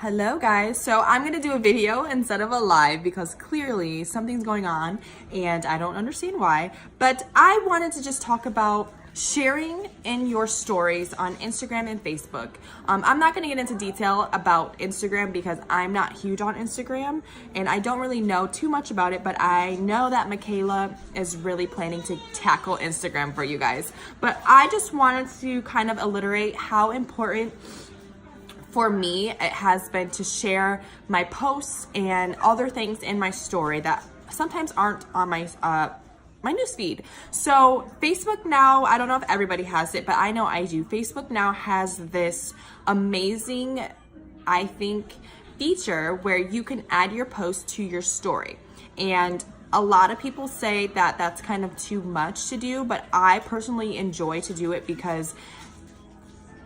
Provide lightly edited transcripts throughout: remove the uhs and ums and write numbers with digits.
Hello guys, so I'm gonna do a video instead of a live because clearly something's going on and I don't understand why, but I wanted to just talk about sharing in your stories on Instagram and Facebook. I'm not gonna get into detail about Instagram because I'm not huge on Instagram and I don't really know too much about it, but I know that Michaela is really planning to tackle Instagram for you guys. But I just wanted to kind of alliterate how important for me it has been to share my posts and other things in my story that sometimes aren't on my newsfeed. So Facebook now, I don't know if everybody has it, but I know I do. Facebook now has this amazing, I think, feature where you can add your post to your story. And a lot of people say that that's kind of too much to do, but I personally enjoy to do it because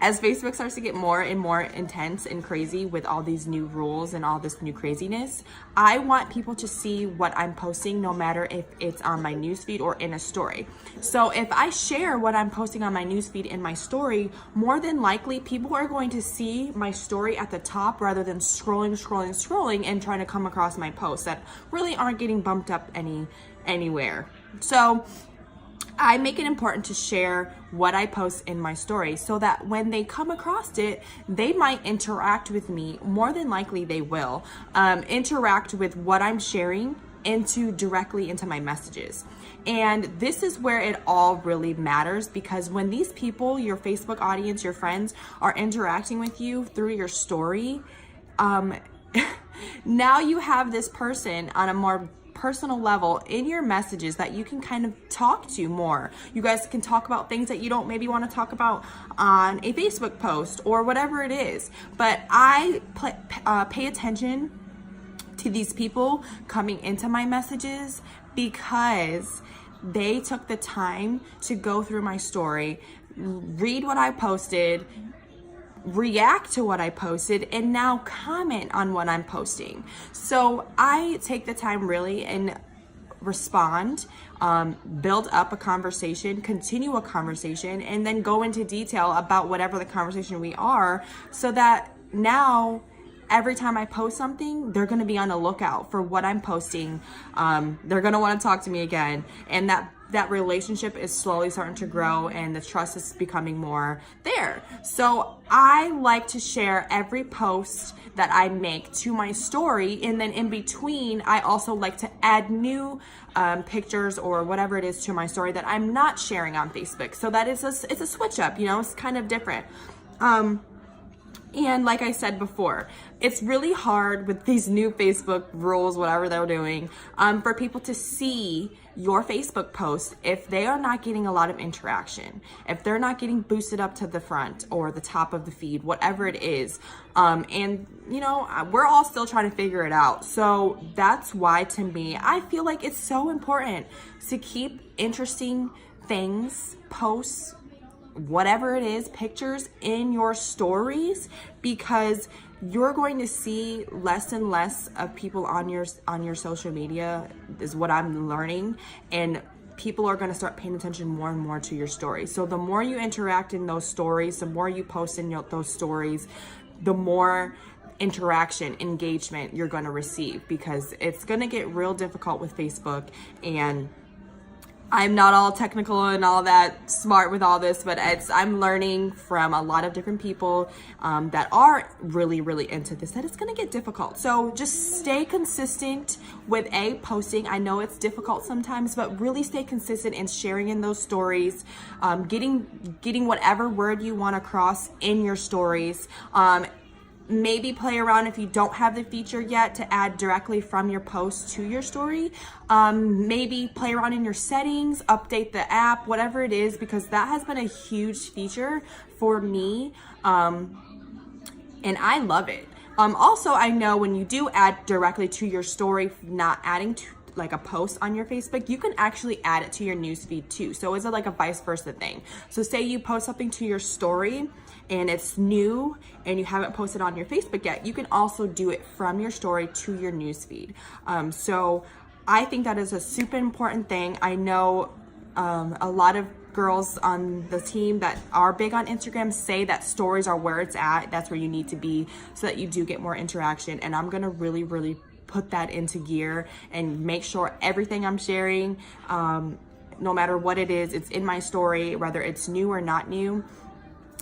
as Facebook starts to get more and more intense and crazy with all these new rules and all this new craziness, I want people to see what I'm posting no matter if it's on my newsfeed or in a story. So if I share what I'm posting on my newsfeed in my story, more than likely people are going to see my story at the top rather than scrolling and trying to come across my posts that really aren't getting bumped up anywhere. So I make it important to share what I post in my story so that when they come across it, they might interact with me. More than likely they will interact with what I'm sharing directly into my messages. And this is where it all really matters, because when these people, your Facebook audience, your friends, are interacting with you through your story, now you have this person on a more personal level in your messages that you can kind of talk to more. You guys can talk about things that you don't maybe want to talk about on a Facebook post or whatever it is. But I pay attention to these people coming into my messages because they took the time to go through my story, read what I posted, react to what I posted, and now comment on what I'm posting. So I take the time really and respond, build up a conversation, continue a conversation, and then go into detail about whatever the conversation we are, so that now every time I post something, they're gonna be on the lookout for what I'm posting. They're gonna wanna talk to me again. And that relationship is slowly starting to grow and the trust is becoming more there. So I like to share every post that I make to my story, and then in between, I also like to add new pictures or whatever it is to my story that I'm not sharing on Facebook. So that it's a switch up, you know, it's kind of different. And like I said before, it's really hard with these new Facebook rules, whatever they're doing, for people to see your Facebook posts if they are not getting a lot of interaction, if they're not getting boosted up to the front or the top of the feed, whatever it is. And you know, we're all still trying to figure it out. So that's why, to me, I feel like it's so important to keep interesting things, posts, whatever it is, pictures in your stories, because you're going to see less and less of people on your social media, is what I'm learning, and people are going to start paying attention more and more to your stories. So the more you interact in those stories, the more you post in those stories, the more interaction, engagement you're going to receive, because it's going to get real difficult with Facebook. And I'm not all technical and all that smart with all this, but I'm learning from a lot of different people that are really, really into this, that it's going to get difficult. So just stay consistent with posting. I know it's difficult sometimes, but really stay consistent in sharing in those stories, getting whatever word you want across in your stories. Maybe play around if you don't have the feature yet to add directly from your post to your story. Maybe play around in your settings, update the app, whatever it is, because that has been a huge feature for me. And I love it. Also, I know when you do add directly to your story, not adding to like a post on your Facebook, you can actually add it to your newsfeed too. So it's like a vice versa thing. So say you post something to your story and it's new and you haven't posted on your Facebook yet, you can also do it from your story to your newsfeed. So I think that is a super important thing. I know a lot of girls on the team that are big on Instagram say that stories are where it's at. That's where you need to be so that you do get more interaction. And I'm gonna really, really put that into gear and make sure everything I'm sharing, no matter what it is, it's in my story, whether it's new or not new,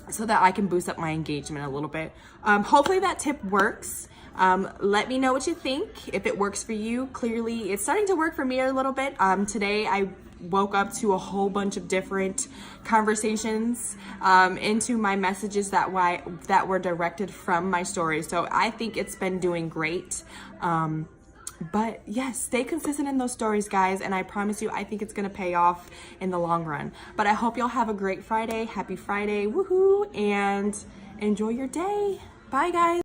so that I can boost up my engagement a little bit. Hopefully that tip works. Let me know what you think, if it works for you. Clearly, it's starting to work for me a little bit. Today, I woke up to a whole bunch of different conversations into my messages that were directed from my stories. So I think it's been doing great. But yes, stay consistent in those stories, guys, and I promise you, I think it's gonna pay off in the long run. But I hope y'all have a great Friday. Happy Friday, woohoo, and enjoy your day. Bye, guys.